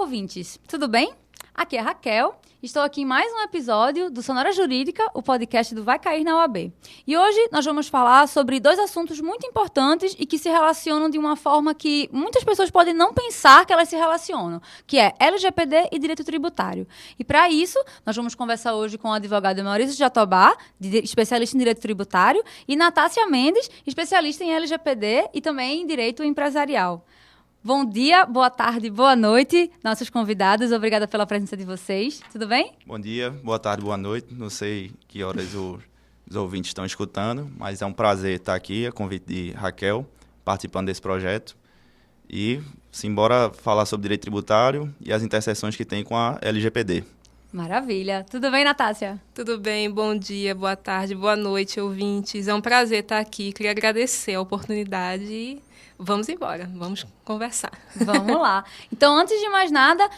ouvintes, tudo bem? Aqui é a Raquel, estou aqui em mais um episódio do Sonora Jurídica, o podcast do Vai Cair na UAB. E hoje nós vamos falar sobre dois assuntos muito importantes e que se relacionam de uma forma que muitas pessoas podem não pensar que elas se relacionam, que é LGPD e direito tributário. E para isso, nós vamos conversar hoje com o advogado Maurício Jatobá, especialista em direito tributário, e Natácia Mendes, especialista em LGPD e também em direito empresarial. Bom dia, boa tarde, boa noite, nossos convidados. Obrigada pela presença de vocês. Tudo bem? Bom dia, boa tarde, boa noite. Não sei que horas os ouvintes estão escutando, mas é um prazer estar aqui, a convite de Raquel, participando desse projeto. E simbora falar sobre direito tributário e as interseções que tem com a LGPD. Maravilha. Tudo bem, Natácia? Tudo bem, bom dia, boa tarde, boa noite, ouvintes. É um prazer estar aqui, queria agradecer a oportunidade e vamos embora, vamos conversar. Vamos lá. Então, antes de mais nada,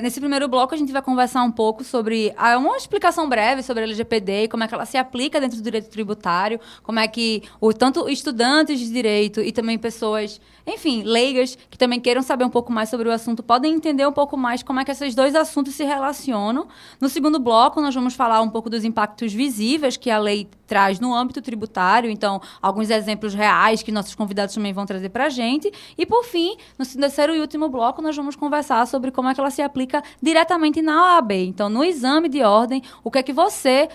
nesse primeiro bloco a gente vai conversar um pouco sobre uma explicação breve sobre a LGPD e como é que ela se aplica dentro do direito tributário, como é que tanto estudantes de direito e também pessoas, enfim, leigas, que também queiram saber um pouco mais sobre o assunto, podem entender um pouco mais como é que esses dois assuntos se relacionam. No segundo bloco, nós vamos falar um pouco dos impactos visíveis que a lei traz no âmbito tributário, então, alguns exemplos reais que nossos convidados também vão trazer para a gente. E, por fim, no terceiro e último bloco, nós vamos conversar sobre como é que ela se aplica diretamente na OAB. Então, no exame de ordem, o que é que você,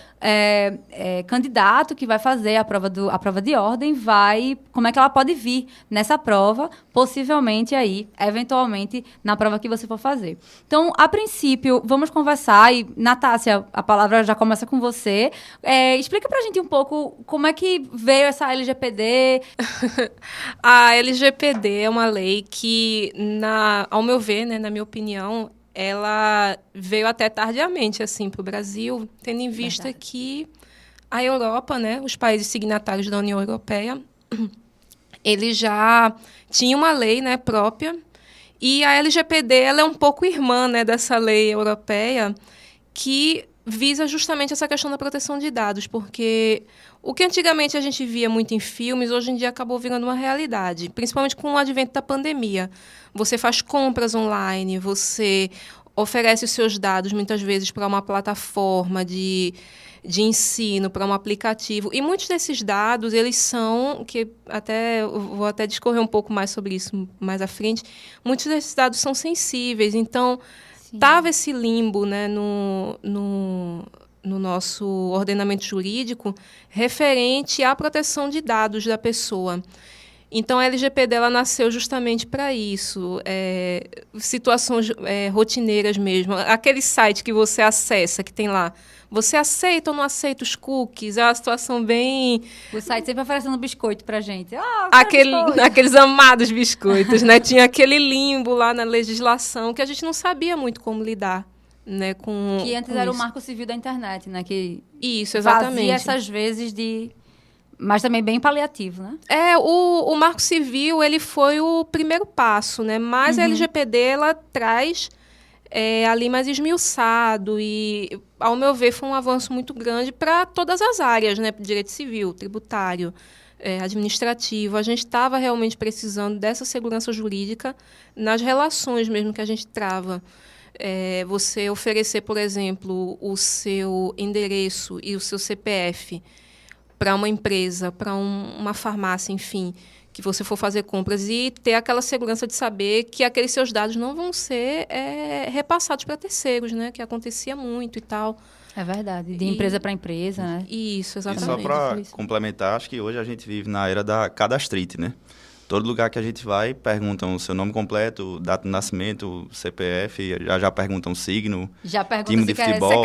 candidato que vai fazer a prova de ordem, como é que ela pode vir nessa prova, possivelmente aí, eventualmente, na prova que você for fazer. Então, a princípio, vamos conversar e, Natácia, a palavra já começa com você. Explica pra gente um pouco como é que veio essa LGPD. A LGPD é uma lei que, ao meu ver, né, na minha opinião, ela veio até tardiamente assim, para o Brasil, tendo em vista que a Europa, né, os países signatários da União Europeia, eles já tinham uma lei, né, própria, e a LGPD ela é um pouco irmã, né, dessa lei europeia que visa justamente essa questão da proteção de dados, porque o que antigamente a gente via muito em filmes, hoje em dia acabou virando uma realidade, principalmente com o advento da pandemia. Você faz compras online, você oferece os seus dados, muitas vezes, para uma plataforma de ensino, para um aplicativo. E muitos desses dados, eles são, vou até discorrer um pouco mais sobre isso mais à frente, muitos desses dados são sensíveis, então estava esse limbo, né, no nosso ordenamento jurídico referente à proteção de dados da pessoa. Então, a LGPD ela nasceu justamente para isso, situações rotineiras mesmo. Aquele site que você acessa, que tem lá, você aceita ou não aceita os cookies? É uma situação bem... O site sempre oferecendo biscoito pra gente. Aqueles amados biscoitos, né? Tinha aquele limbo lá na legislação que a gente não sabia muito como lidar, né? Que antes era o Marco Civil da internet, né? Que isso, exatamente. Fazia essas vezes de... Mas também bem paliativo, né? O Marco Civil, ele foi o primeiro passo, né? Mas a LGPD, ela traz ali mais esmiuçado e, ao meu ver, foi um avanço muito grande para todas as áreas, né? Direito civil, tributário, administrativo. A gente estava realmente precisando dessa segurança jurídica nas relações mesmo que a gente trava. Você oferecer, por exemplo, o seu endereço e o seu CPF para uma empresa, para uma farmácia, enfim, que você for fazer compras e ter aquela segurança de saber que aqueles seus dados não vão ser repassados para terceiros, né? Que acontecia muito e tal. É verdade, de empresa para empresa, né? Isso, exatamente. E só para complementar, acho que hoje a gente vive na era da cadastrite, né? Todo lugar que a gente vai, perguntam o seu nome completo, data de nascimento, CPF, já perguntam o signo, time de futebol,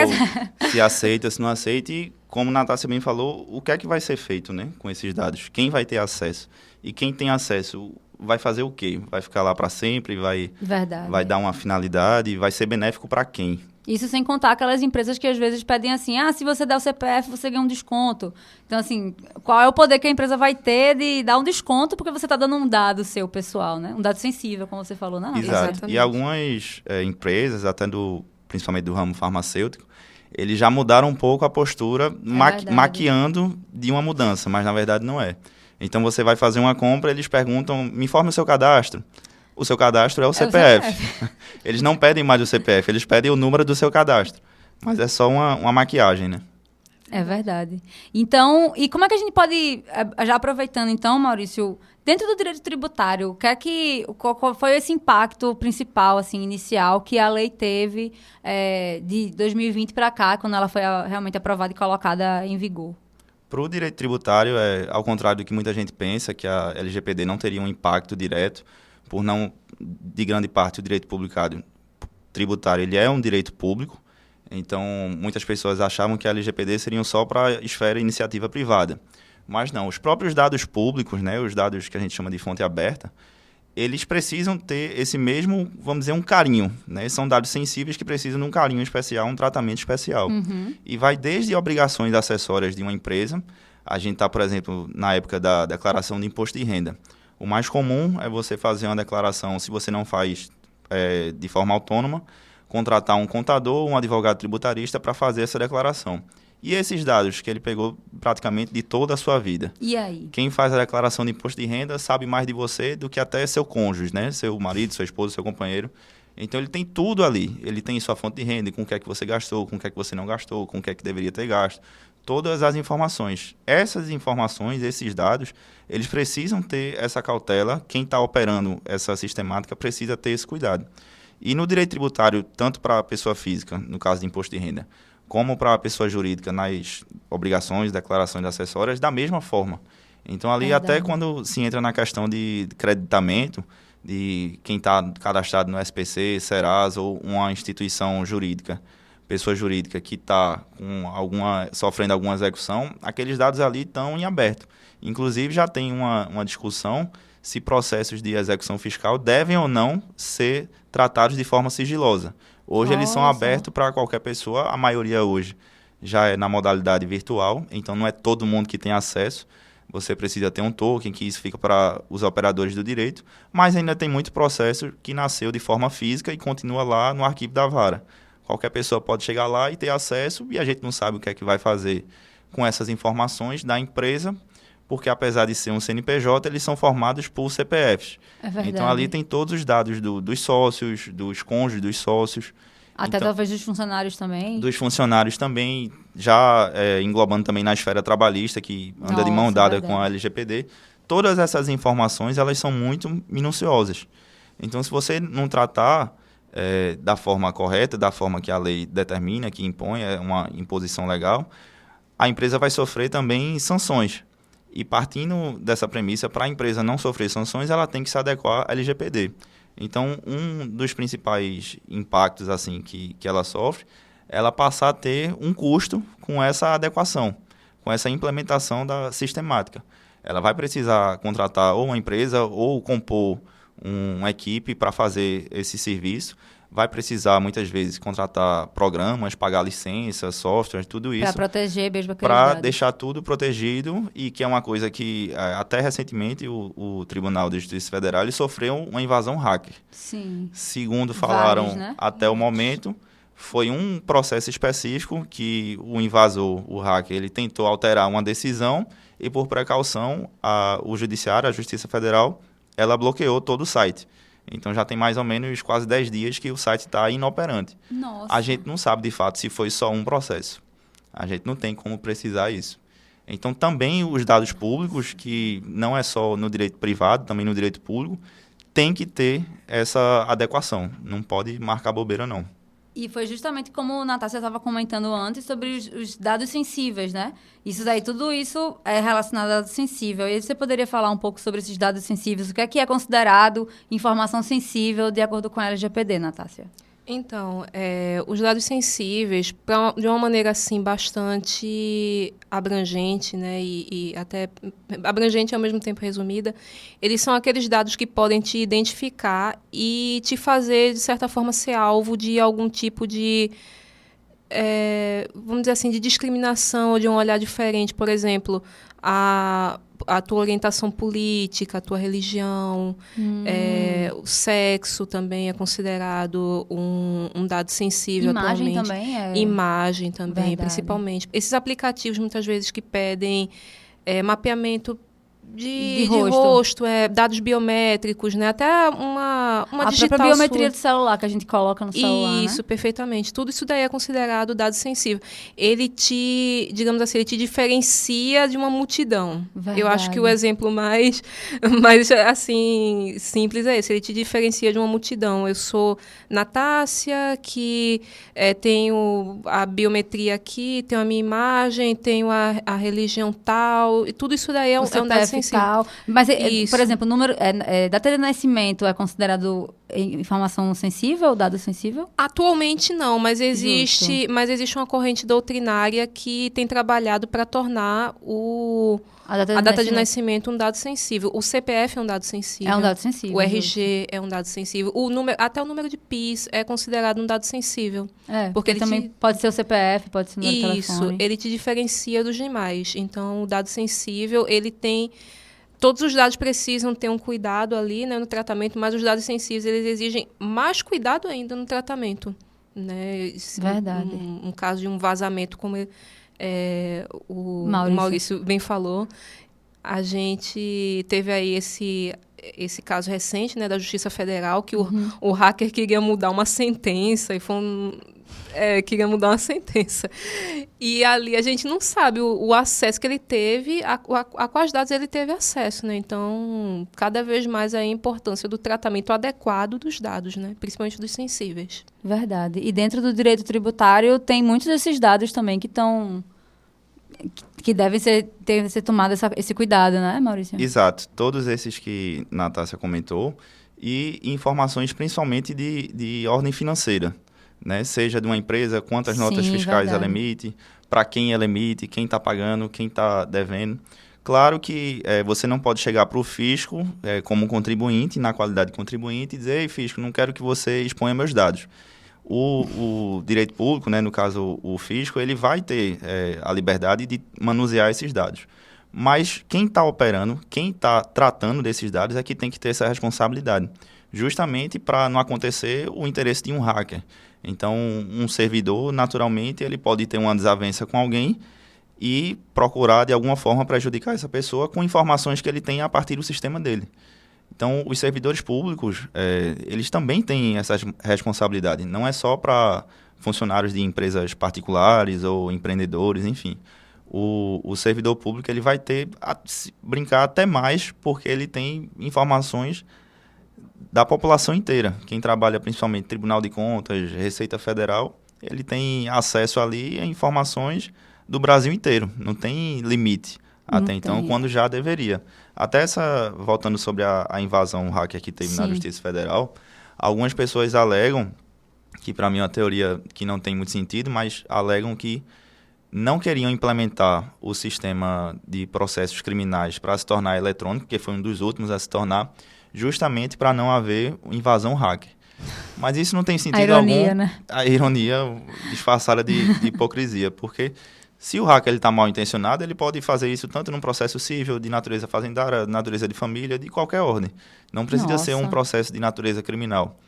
se aceita, se não aceita. E, como a Natácia bem falou, o que é que vai ser feito, né, com esses dados? Quem vai ter acesso? E quem tem acesso vai fazer o quê? Vai ficar lá para sempre? Vai dar uma finalidade? Vai ser benéfico para quem? Isso sem contar aquelas empresas que às vezes pedem assim, se você der o CPF, você ganha um desconto. Então, assim, qual é o poder que a empresa vai ter de dar um desconto porque você está dando um dado seu pessoal, né? Um dado sensível, como você falou, não? Exato. Exatamente. E algumas empresas, até principalmente do ramo farmacêutico, eles já mudaram um pouco a postura, maquiando de uma mudança, mas na verdade não é. Então, você vai fazer uma compra, eles perguntam, me informe o seu cadastro. o seu cadastro é o CPF. Eles não pedem mais o CPF, eles pedem o número do seu cadastro. Mas é só uma maquiagem, né? É verdade. Então, e como é que a gente pode, já aproveitando então, Maurício, dentro do direito tributário, qual foi esse impacto principal, assim, inicial, que a lei teve de 2020 para cá, quando ela foi realmente aprovada e colocada em vigor? Para o direito tributário, ao contrário do que muita gente pensa, que a LGPD não teria um impacto direto, por não, de grande parte, o direito tributário ele é um direito público. Então, muitas pessoas achavam que a LGPD seriam só para a esfera iniciativa privada. Mas não, os próprios dados públicos, né, os dados que a gente chama de fonte aberta, eles precisam ter esse mesmo, vamos dizer, um carinho. Né? São dados sensíveis que precisam de um carinho especial, um tratamento especial. Uhum. E vai desde obrigações acessórias de uma empresa. A gente está, por exemplo, na época da declaração de imposto de renda. O mais comum é você fazer uma declaração, se você não faz de forma autônoma, contratar um contador, um advogado tributarista para fazer essa declaração. E esses dados que ele pegou praticamente de toda a sua vida. E aí? Quem faz a declaração de imposto de renda sabe mais de você do que até seu cônjuge, né? Seu marido, sua esposa, seu companheiro. Então, ele tem tudo ali. Ele tem sua fonte de renda, com o que é que você gastou, com o que é que você não gastou, com o que é que deveria ter gasto. Todas as informações. Essas informações, esses dados, eles precisam ter essa cautela. Quem está operando essa sistemática precisa ter esse cuidado. E no direito tributário, tanto para a pessoa física, no caso de imposto de renda, como para a pessoa jurídica nas obrigações, declarações acessórias, da mesma forma. Então, ali, até quando se entra na questão de creditamento, de quem está cadastrado no SPC, Serasa ou uma instituição jurídica, pessoa jurídica que está sofrendo alguma execução, aqueles dados ali estão em aberto. Inclusive, já tem uma discussão se processos de execução fiscal devem ou não ser tratados de forma sigilosa. Hoje eles são abertos para qualquer pessoa, a maioria hoje já é na modalidade virtual, então não é todo mundo que tem acesso. Você precisa ter um token, que isso fica para os operadores do direito, mas ainda tem muito processo que nasceu de forma física e continua lá no arquivo da vara. Qualquer pessoa pode chegar lá e ter acesso, e a gente não sabe o que é que vai fazer com essas informações da empresa, porque apesar de ser um CNPJ, eles são formados por CPFs. É verdade. Então, ali tem todos os dados dos sócios, dos cônjuges dos sócios. Até então, talvez dos funcionários também. Dos funcionários também, já englobando também na esfera trabalhista, que anda de mão dada com a LGPD. Todas essas informações, elas são muito minuciosas. Então, se você não tratar da forma correta, da forma que a lei determina, que impõe, é uma imposição legal, a empresa vai sofrer também sanções. E partindo dessa premissa, para a empresa não sofrer sanções, ela tem que se adequar à LGPD. Então, um dos principais impactos assim, que ela sofre, ela passar a ter um custo com essa adequação, com essa implementação da sistemática. Ela vai precisar contratar ou uma empresa ou compor uma equipe para fazer esse serviço. Vai precisar, muitas vezes, contratar programas, pagar licença, software, tudo isso. Para proteger mesmo aqueles Para dados. deixar tudo protegido, e que é uma coisa que, até recentemente, o Tribunal de Justiça Federal ele sofreu uma invasão hacker. Sim. Segundo falaram, Vários, né? até o momento, foi um processo específico que o invasor, o hacker, ele tentou alterar uma decisão e, por precaução, o Judiciário, a Justiça Federal, ela bloqueou todo o site. Então, já tem mais ou menos quase 10 dias que o site está inoperante. Nossa. A gente não sabe, de fato, se foi só um processo. A gente não tem como precisar isso. Então, também os dados públicos, que não é só no direito privado, também no direito público, tem que ter essa adequação. Não pode marcar bobeira, não. E foi justamente como a Natácia estava comentando antes sobre os dados sensíveis, né? Isso daí, tudo isso é relacionado a dado sensível. E aí você poderia falar um pouco sobre esses dados sensíveis? O que é considerado informação sensível de acordo com a LGPD, Natácia? Então, os dados sensíveis, de uma maneira assim bastante abrangente, né, e até abrangente e ao mesmo tempo resumida, eles são aqueles dados que podem te identificar e te fazer, de certa forma, ser alvo de algum tipo de, vamos dizer assim, de discriminação ou de um olhar diferente. Por exemplo, a tua orientação política, a tua religião, o sexo também é considerado um dado sensível Imagem atualmente. Também é... Imagem também, Verdade. principalmente. Esses aplicativos, muitas vezes, que pedem mapeamento de rosto, dados biométricos, né? Até uma digital própria biometria do celular que a gente coloca no celular, Isso, né? Perfeitamente. Tudo isso daí é considerado dado sensível. Ele digamos assim, ele te diferencia de uma multidão. Verdade. Eu acho que o exemplo mais assim, simples é esse. Ele te diferencia de uma multidão. Eu sou Natácia, que tenho a biometria aqui, tenho a minha imagem, tenho a religião tal, e tudo isso daí é um dado sensível. Tal. Mas, por exemplo, o número data de nascimento é considerado informação sensível, dado sensível? Atualmente não, mas existe uma corrente doutrinária que tem trabalhado para tornar a data de nascimento um dado sensível. O CPF é um dado sensível. É um dado sensível. O RG é um dado sensível. Até o número de PIS é considerado um dado sensível. Porque ele também pode ser o CPF, pode ser o número de telefone. Isso, ele te diferencia dos demais. Então, o dado sensível, ele tem... Todos os dados precisam ter um cuidado ali, né, no tratamento, mas os dados sensíveis, eles exigem mais cuidado ainda no tratamento. Né? Verdade. Um caso de um vazamento, como o Maurício bem falou, a gente teve aí esse caso recente, né, da Justiça Federal, que o hacker queria mudar uma sentença, queria mudar uma sentença. E ali a gente não sabe o acesso que ele teve, a quais dados ele teve acesso, né? Então, cada vez mais a importância do tratamento adequado dos dados, né? Principalmente dos sensíveis. Verdade. E dentro do direito tributário tem muitos desses dados também que devem ser tomado esse cuidado, né, Maurício? Exato. Todos esses que Natácia comentou e informações principalmente de ordem financeira. Né? Seja de uma empresa, quantas notas fiscais ela emite, para quem ela emite, quem está pagando, quem está devendo. Claro que você não pode chegar para o fisco como contribuinte, na qualidade de contribuinte, e dizer: ei, fisco, não quero que você exponha meus dados. O direito público, né, no caso o fisco, ele vai ter a liberdade de manusear esses dados. Mas quem está operando, quem está tratando desses dados é que tem que ter essa responsabilidade, justamente para não acontecer o interesse de um hacker. Então, um servidor, naturalmente, ele pode ter uma desavença com alguém e procurar, de alguma forma, prejudicar essa pessoa com informações que ele tem a partir do sistema dele. Então, os servidores públicos, eles também têm essa responsabilidade. Não é só para funcionários de empresas particulares ou empreendedores, enfim. O servidor público ele vai ter a brincar até mais porque ele tem informações da população inteira. Quem trabalha principalmente Tribunal de Contas, Receita Federal, ele tem acesso ali a informações do Brasil inteiro. Não tem limite até então, quando já deveria. Até voltando sobre a invasão hacker que teve na Justiça Federal, algumas pessoas alegam, que para mim é uma teoria que não tem muito sentido, mas alegam que não queriam implementar o sistema de processos criminais para se tornar eletrônico, porque foi um dos últimos a se tornar, justamente para não haver invasão hacker. Mas isso não tem sentido algum. Né? A ironia disfarçada de hipocrisia, porque se o hacker está mal intencionado, ele pode fazer isso tanto num processo civil, de natureza fazendária, de natureza de família, de qualquer ordem. Não precisa ser um processo de natureza criminal.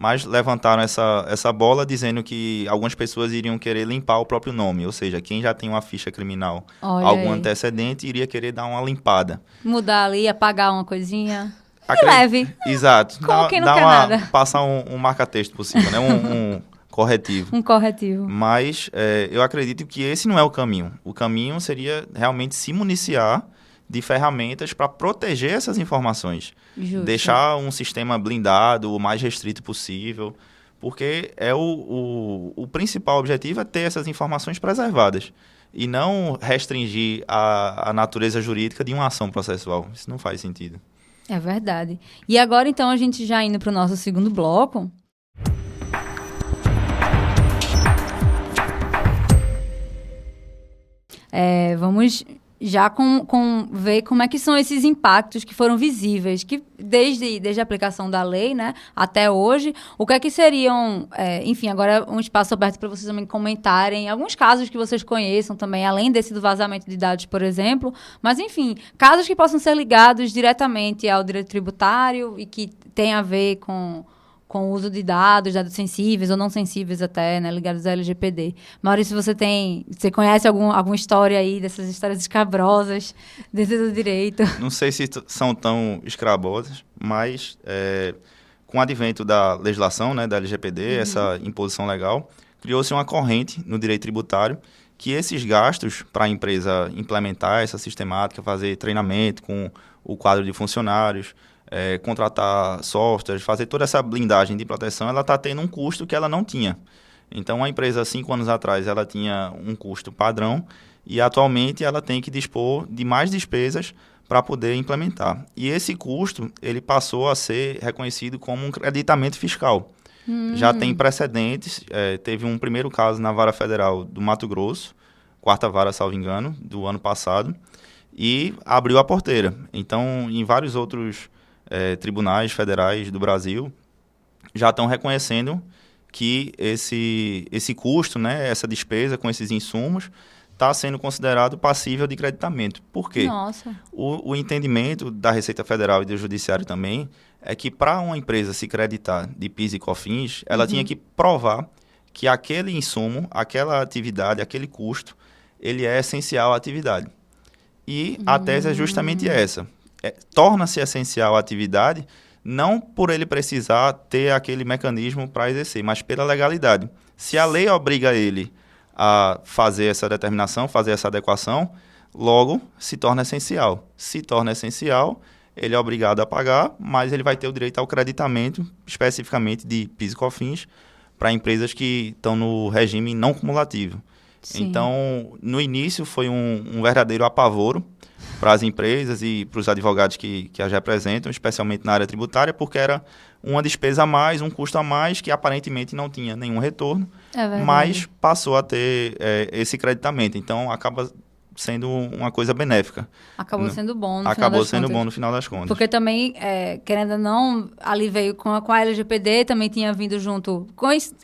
Mas levantaram essa bola dizendo que algumas pessoas iriam querer limpar o próprio nome, ou seja, quem já tem uma ficha criminal, algum antecedente, iria querer dar uma limpada. Mudar ali, apagar uma coisinha. E leve. Exato. Como quem não quer nada. Passar um marca-texto por cima, né? Um corretivo. Um corretivo. Mas eu acredito que esse não é o caminho. O caminho seria realmente se municiar de ferramentas para proteger essas informações. Justo. Deixar um sistema blindado, o mais restrito possível, porque o principal objetivo é ter essas informações preservadas e não restringir a natureza jurídica de uma ação processual. Isso não faz sentido. É verdade. E agora, então, a gente já indo para o nosso segundo bloco. Vamos já ver como é que são esses impactos que foram visíveis, que desde a aplicação da lei, né, até hoje, o que é que seriam, enfim, agora um espaço aberto para vocês também comentarem alguns casos que vocês conheçam também, além desse do vazamento de dados, por exemplo, mas, enfim, casos que possam ser ligados diretamente ao direito tributário e que tem a ver com com o uso de dados sensíveis ou não sensíveis até, né, ligados ao LGPD. Maurício, você conhece alguma história aí dessas histórias escabrosas dentro do direito? Não sei se são tão escabrosas, mas com o advento da legislação, né, da LGPD, essa imposição legal, criou-se uma corrente no direito tributário que esses gastos para a empresa implementar essa sistemática, fazer treinamento com o quadro de funcionários, contratar softwares, fazer toda essa blindagem de proteção, ela está tendo um custo que ela não tinha. Então, a empresa, 5 anos atrás, ela tinha um custo padrão e, atualmente, ela tem que dispor de mais despesas para poder implementar. E esse custo, ele passou a ser reconhecido como um creditamento fiscal. Já tem precedentes, teve um primeiro caso na Vara Federal do Mato Grosso, 4ª Vara, salvo engano, do ano passado, e abriu a porteira. Então, em vários outros tribunais federais do Brasil já estão reconhecendo que esse custo, né, essa despesa com esses insumos, está sendo considerado passível de creditamento. Por quê? Nossa. O entendimento da Receita Federal e do Judiciário também é que para uma empresa se creditar de PIS e COFINS, ela tinha que provar que aquele insumo, aquela atividade, aquele custo, ele é essencial à atividade. E a tese é justamente essa. Torna-se essencial a atividade não por ele precisar ter aquele mecanismo para exercer, mas pela legalidade. Se a lei obriga ele a fazer essa determinação, fazer essa adequação, logo se torna essencial. Se torna essencial, ele é obrigado a pagar, mas ele vai ter o direito ao creditamento, especificamente de PIS e COFINS, para empresas que estão no regime não cumulativo. Sim. Então, no início foi um verdadeiro apavoro para as empresas e para os advogados que as representam, especialmente na área tributária, porque era uma despesa a mais, um custo a mais, que aparentemente não tinha nenhum retorno, mas passou a ter esse creditamento. Então, acaba sendo uma coisa benéfica. Acabou sendo bom no final das contas. Porque também, querendo ou não, ali veio com a LGPD, também tinha vindo junto,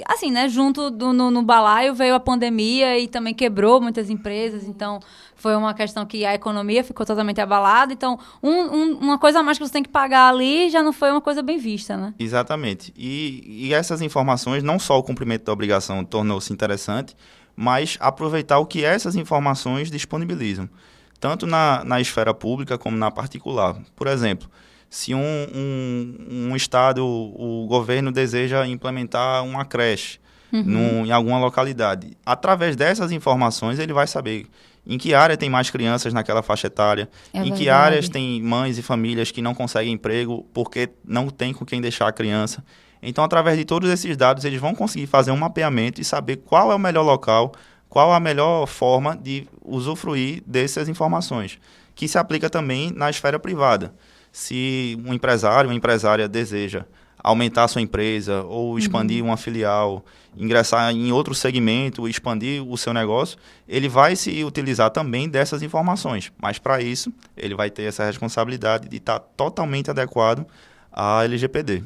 assim, né, junto no balaio veio a pandemia e também quebrou muitas empresas, então foi uma questão que a economia ficou totalmente abalada, então uma coisa a mais que você tem que pagar ali já não foi uma coisa bem vista, né? Exatamente. E essas informações, não só o cumprimento da obrigação tornou-se interessante, mas aproveitar o que essas informações disponibilizam, tanto na esfera pública como na particular. Por exemplo, se um estado, o governo deseja implementar uma creche em alguma localidade, através dessas informações ele vai saber em que área tem mais crianças naquela faixa etária, que áreas tem mães e famílias que não conseguem emprego porque não tem com quem deixar a criança. Então, através de todos esses dados, eles vão conseguir fazer um mapeamento e saber qual é o melhor local, qual a melhor forma de usufruir dessas informações, que se aplica também na esfera privada. Se um empresário, uma empresária deseja aumentar a sua empresa ou expandir uma filial, ingressar em outro segmento, expandir o seu negócio, ele vai se utilizar também dessas informações. Mas, para isso, ele vai ter essa responsabilidade de estar totalmente adequado à LGPD.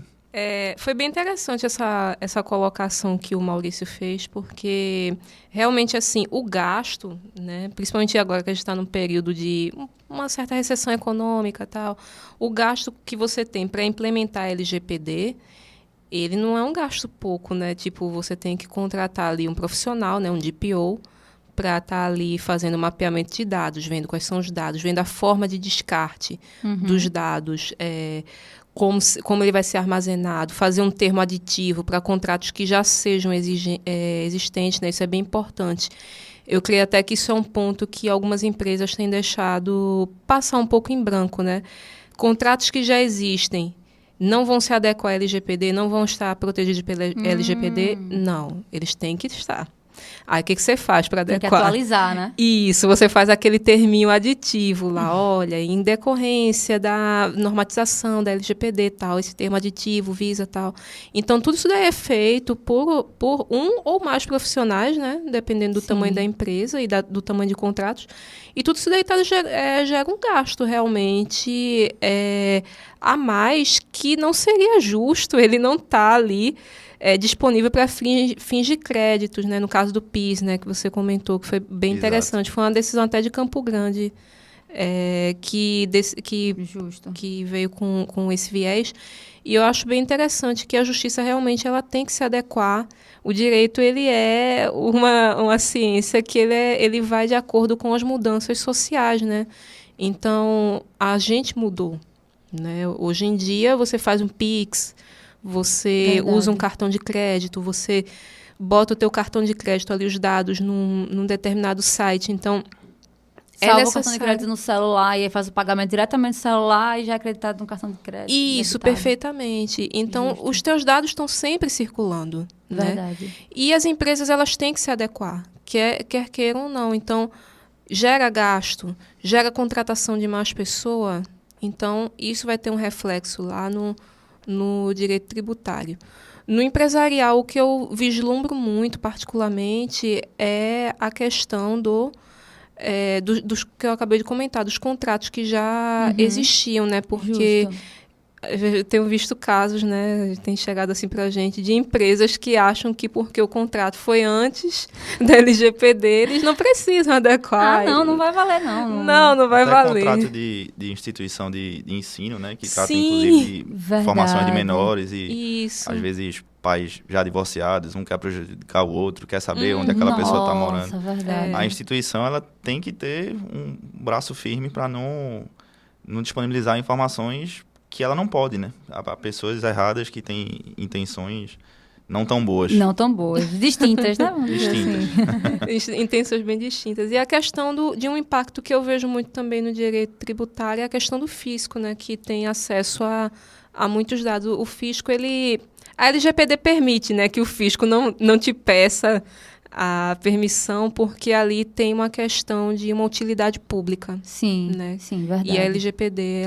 Foi bem interessante essa colocação que o Maurício fez, porque realmente assim, o gasto, né, principalmente agora que a gente está num período de uma certa recessão econômica e tal, o gasto que você tem para implementar a LGPD, ele não é um gasto pouco, né? Tipo, você tem que contratar ali um profissional, né, um DPO, para estar ali fazendo mapeamento de dados, vendo quais são os dados, vendo a forma de descarte dos dados, como ele vai ser armazenado, fazer um termo aditivo para contratos que já sejam existentes, né? Isso é bem importante. Eu creio até que isso é um ponto que algumas empresas têm deixado passar um pouco em branco, né? Contratos que já existem não vão se adequar à LGPD, não vão estar protegidos pela LGPD? Não, eles têm que estar. Aí, o que você faz para adequar? Tem que atualizar, né? Isso, você faz aquele terminho aditivo lá, olha, em decorrência da normatização da LGPD tal, esse termo aditivo visa tal. Então, tudo isso daí é feito por um ou mais profissionais, né? Dependendo do tamanho da empresa e do tamanho de contratos. E tudo isso daí gera um gasto realmente a mais que não seria justo, ele não está ali disponível para fins de créditos, né? No caso do PIS, né, que você comentou, que foi bem interessante. Foi uma decisão até de Campo Grande, que veio com esse viés. E eu acho bem interessante que a justiça realmente ela tem que se adequar. O direito ele é uma ciência que ele vai de acordo com as mudanças sociais, né? Então, a gente mudou, né? Hoje em dia, você faz um Pix, você usa um cartão de crédito, você bota o teu cartão de crédito ali, os dados, num determinado site. Então, salva o cartão de crédito no celular e aí faz o pagamento diretamente no celular e já é acreditado no cartão de crédito. Isso, perfeitamente. Então, os teus dados estão sempre circulando. Verdade. Né? E as empresas elas têm que se adequar, quer queiram ou não. Então, gera gasto, gera contratação de mais pessoa. Então, isso vai ter um reflexo lá no direito tributário. No empresarial, o que eu vislumbro muito, particularmente, é a questão dos que eu acabei de comentar, dos contratos que já existiam, né? Porque eu tenho visto casos, né? Tem chegado assim pra gente, de empresas que acham que porque o contrato foi antes da LGPD, eles não precisam adequar. Não vai valer, não. Não vai valer. Contrato de instituição de ensino, né? Que trata, inclusive, de formações de menores e, às vezes, pais já divorciados, um quer prejudicar o outro, quer saber onde aquela pessoa está morando. Verdade. A instituição ela tem que ter um braço firme para não disponibilizar informações que ela não pode, né? A pessoas erradas que têm intenções não tão boas. Não tão boas. Distintas, né? Distintas. Intenções bem distintas. E a questão de um impacto que eu vejo muito também no direito tributário é a questão do fisco, né? Que tem acesso a muitos dados. O fisco, a LGPD permite, né, que o fisco não te peça a permissão, porque ali tem uma questão de uma utilidade pública. Sim, né? Sim, verdade. E a LGPD,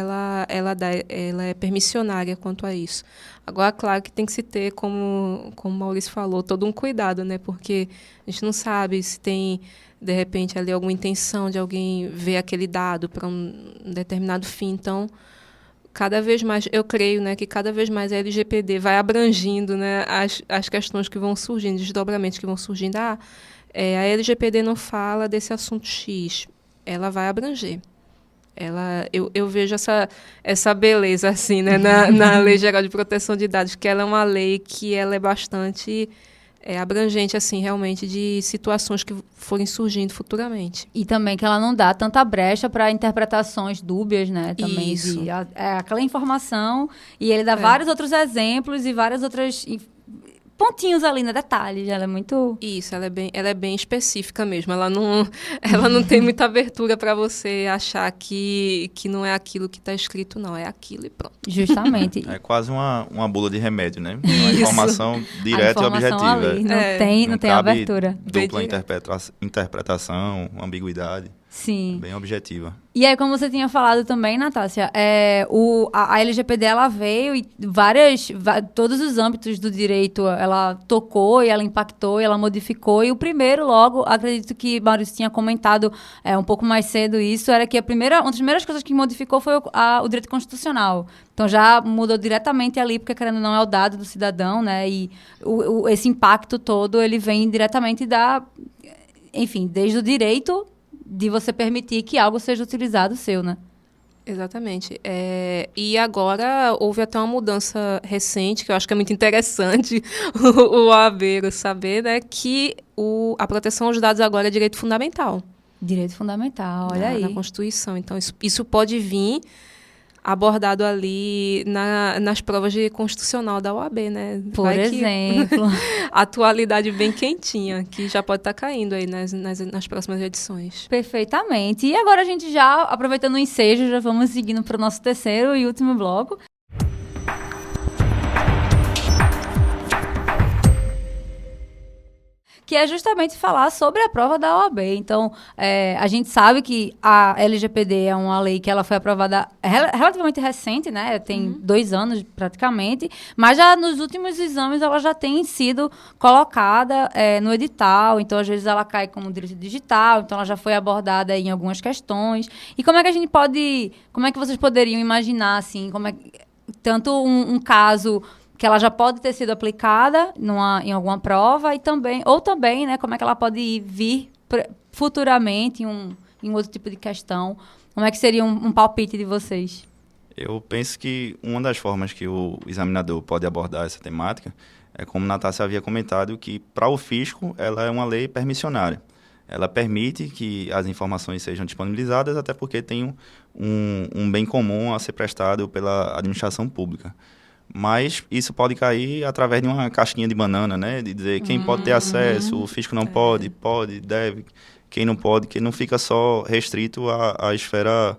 ela é permissionária quanto a isso. Agora, claro que tem que se ter, como o Maurício falou, todo um cuidado, né? Porque a gente não sabe se tem, de repente, ali alguma intenção de alguém ver aquele dado para um determinado fim. Então, cada vez mais, eu creio, né, que cada vez mais a LGPD vai abrangindo, né, as questões que vão surgindo, desdobramentos que vão surgindo. A LGPD não fala desse assunto X, ela vai abranger. Eu vejo essa beleza assim, né, na Lei Geral de Proteção de Dados, que ela é uma lei que ela é bastante abrangente, assim, realmente, de situações que forem surgindo futuramente. E também que ela não dá tanta brecha para interpretações dúbias, né? Também isso. Aquela informação, e ele dá vários outros exemplos e várias outras pontinhos ali, né? Detalhes. Ela é muito... Isso, ela é bem específica mesmo. Ela não tem muita abertura para você achar que não é aquilo que está escrito, não. É aquilo e pronto. Justamente. É quase uma bula de remédio, né? Uma informação direta e objetiva. Ali, não tem abertura. Dupla interpretação, ambiguidade. Sim. Bem objetiva. E aí, como você tinha falado também, Natácia, a LGPD, ela veio e todos os âmbitos do direito, ela tocou e ela impactou e ela modificou. E o primeiro, logo, acredito que Maurício tinha comentado um pouco mais cedo isso, era que uma das primeiras coisas que modificou foi o direito constitucional. Então, já mudou diretamente ali, porque, querendo ou não, é o dado do cidadão, né? E esse impacto todo, ele vem diretamente desde o direito de você permitir que algo seja utilizado seu, né? Exatamente. E agora houve até uma mudança recente, que eu acho que é muito interessante o OAB saber, né, que a proteção aos dados agora é direito fundamental. Direito fundamental, olha aí. Na Constituição. Então, isso pode vir abordado ali nas provas de constitucional da OAB, né? Por exemplo. Atualidade bem quentinha, que já pode estar caindo aí nas próximas edições. Perfeitamente. E agora a gente já, aproveitando o ensejo, já vamos seguindo para o nosso terceiro e último bloco. Que é justamente falar sobre a prova da OAB. Então, a gente sabe que a LGPD é uma lei que ela foi aprovada relativamente recente, né? Tem 2 anos, praticamente. Mas já nos últimos exames, ela já tem sido colocada no edital. Então, às vezes, ela cai como direito digital. Então, ela já foi abordada em algumas questões. E como é que vocês poderiam imaginar, assim, tanto um caso que ela já pode ter sido aplicada em alguma prova ou também, né, como é que ela pode vir futuramente em um outro tipo de questão Como é que seria um palpite de vocês? Eu penso que uma das formas que o examinador pode abordar essa temática é, como Natácia havia comentado, que para o fisco ela é uma lei permissionária. Ela permite que as informações sejam disponibilizadas, até porque tem um bem comum a ser prestado pela administração pública. Mas isso pode cair através de uma casquinha de banana, né? De dizer quem pode ter acesso, o fisco não pode, deve, quem não pode, que não fica só restrito à esfera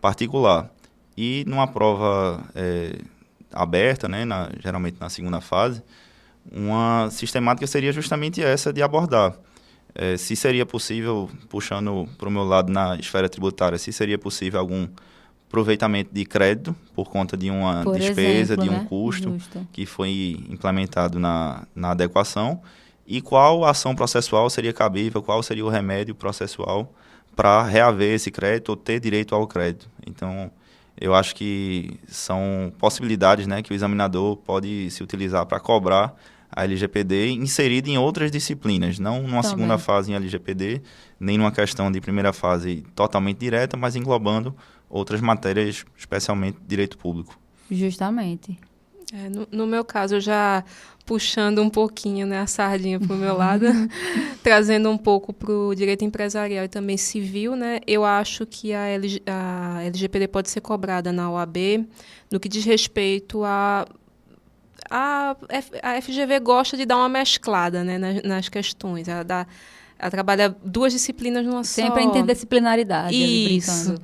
particular. E numa prova aberta, né? Geralmente na segunda fase, uma sistemática seria justamente essa de abordar. Se seria possível, puxando para o meu lado na esfera tributária, se seria possível algum aproveitamento de crédito por conta de uma despesa, de um custo que foi implementado na adequação, e qual ação processual seria cabível, qual seria o remédio processual para reaver esse crédito ou ter direito ao crédito. Então, eu acho que são possibilidades, né, que o examinador pode se utilizar para cobrar a LGPD inserida em outras disciplinas, não numa segunda fase em LGPD, nem numa questão de primeira fase totalmente direta, mas englobando outras matérias, especialmente direito público. Justamente. No meu caso, eu já puxando um pouquinho, né, a sardinha para o meu lado, trazendo um pouco para o direito empresarial e também civil, né, eu acho que a LGPD pode ser cobrada na OAB no que diz respeito a FGV gosta de dar uma mesclada, né, nas questões. Ela trabalha duas disciplinas numa só. Sempre a interdisciplinaridade. Isso.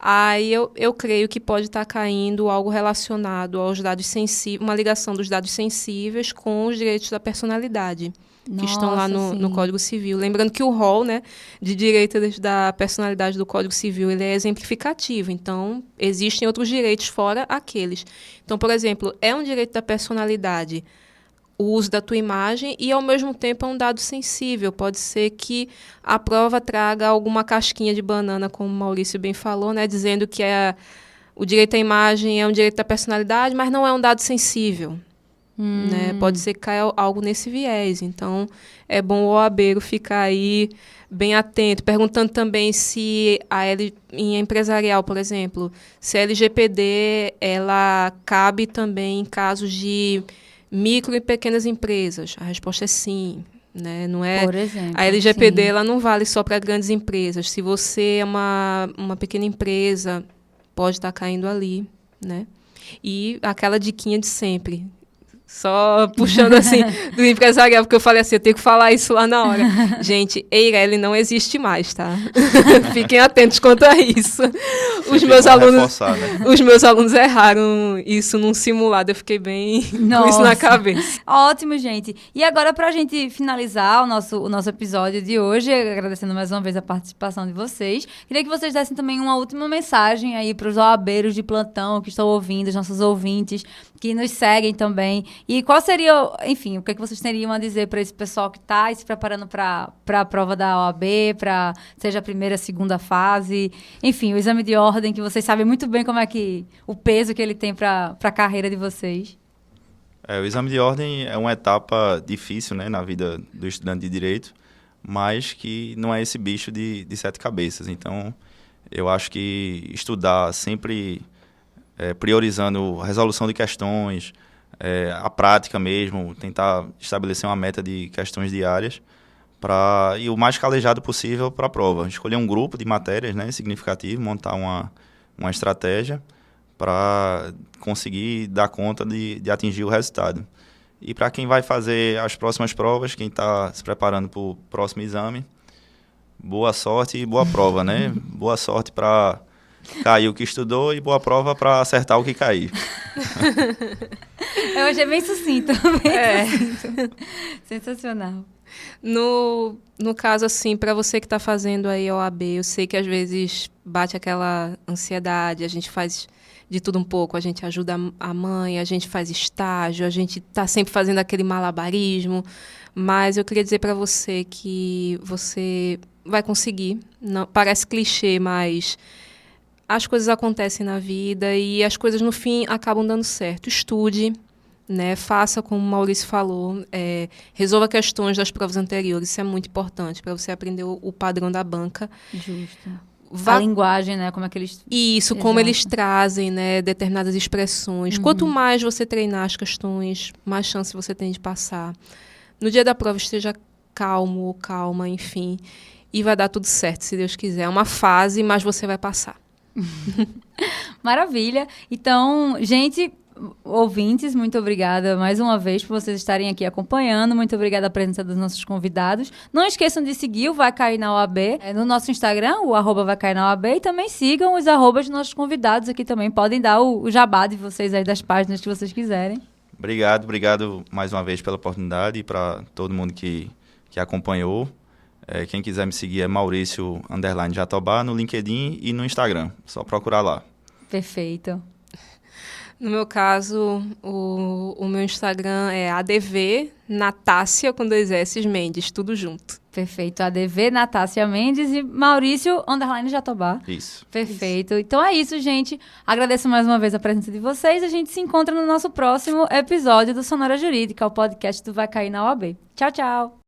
Aí eu creio que pode estar caindo algo relacionado aos dados sensíveis, uma ligação dos dados sensíveis com os direitos da personalidade, que estão lá no Código Civil. Lembrando que o rol, né, de direitos da personalidade do Código Civil, ele é exemplificativo. Então, existem outros direitos fora aqueles. Então, por exemplo, é um direito da personalidade o uso da tua imagem e, ao mesmo tempo, é um dado sensível. Pode ser que a prova traga alguma casquinha de banana, como o Maurício bem falou, né, dizendo que o direito à imagem é um direito da personalidade, mas não é um dado sensível. Né? Pode ser que caia algo nesse viés. Então, é bom o OABeiro ficar aí bem atento, perguntando também se em empresarial, por exemplo, se a LGPD ela cabe também em casos de micro e pequenas empresas. A resposta é sim. Né? Não é, por exemplo, a LGPD ela não vale só para grandes empresas. Se você é uma pequena empresa, pode estar caindo ali. Né? E aquela diquinha de sempre. Só puxando assim do empresarial, porque eu falei assim, eu tenho que falar isso lá na hora. Gente, Eireli não existe mais, tá? Fiquem atentos quanto a isso. Os meus alunos erraram isso num simulado, eu fiquei bem com isso na cabeça. Ótimo, gente. E agora, pra gente finalizar o nosso episódio de hoje, agradecendo mais uma vez a participação de vocês, queria que vocês dessem também uma última mensagem aí pros OABeiros de plantão que estão ouvindo, os nossos ouvintes, que nos seguem também. E qual seria, enfim, o que vocês teriam a dizer para esse pessoal que está se preparando para a prova da OAB, para seja a primeira, segunda fase, enfim, o exame de ordem, que vocês sabem muito bem como é que o peso que ele tem para a carreira de vocês? O exame de ordem é uma etapa difícil, né, na vida do estudante de direito, mas que não é esse bicho de 7 cabeças. Então, eu acho que estudar sempre priorizando a resolução de questões, a prática mesmo, tentar estabelecer uma meta de questões diárias e o mais calejado possível para a prova. Escolher um grupo de matérias, né, significativo, montar uma estratégia para conseguir dar conta de atingir o resultado. E para quem vai fazer as próximas provas, quem está se preparando para o próximo exame, boa sorte e boa prova, né? Boa sorte para cair o que estudou e boa prova para acertar o que cair. Eu achei bem sucinto. Sucinto. Sensacional. No caso, assim, para você que está fazendo aí a OAB, eu sei que às vezes bate aquela ansiedade, a gente faz de tudo um pouco, a gente ajuda a mãe, a gente faz estágio, a gente está sempre fazendo aquele malabarismo, mas eu queria dizer para você que você vai conseguir. Não, parece clichê, mas as coisas acontecem na vida e as coisas, no fim, acabam dando certo. Estude, né? Faça como o Maurício falou, resolva questões das provas anteriores, isso é muito importante para você aprender o padrão da banca. Justo. A linguagem, né? Como é que eles... Isso, como eles trazem, né? Determinadas expressões. Quanto mais você treinar as questões, mais chance você tem de passar. No dia da prova, esteja calmo ou calma, enfim. E vai dar tudo certo, se Deus quiser. É uma fase, mas você vai passar. Maravilha. Então, gente... Ouvintes, muito obrigada mais uma vez por vocês estarem aqui acompanhando. Muito obrigada a presença dos nossos convidados. Não esqueçam de seguir o Vai Cair na OAB no nosso Instagram, o @Vai Cair na OAB, e também sigam os @dos nossos convidados aqui também. Podem dar o jabá de vocês aí das páginas que vocês quiserem. Obrigado mais uma vez pela oportunidade e para todo mundo que acompanhou. Quem quiser me seguir é Maurício_Jatobá no LinkedIn e no Instagram. Só procurar lá. Perfeito. No meu caso, o meu Instagram é ADV Natácia com 2 S Mendes, tudo junto. Perfeito. ADV Natácia Mendes e Maurício_Jatobá. Isso. Perfeito. Então é isso, gente. Agradeço mais uma vez a presença de vocês. A gente se encontra no nosso próximo episódio do Sonora Jurídica, o podcast do Vai Cair na OAB. Tchau, tchau.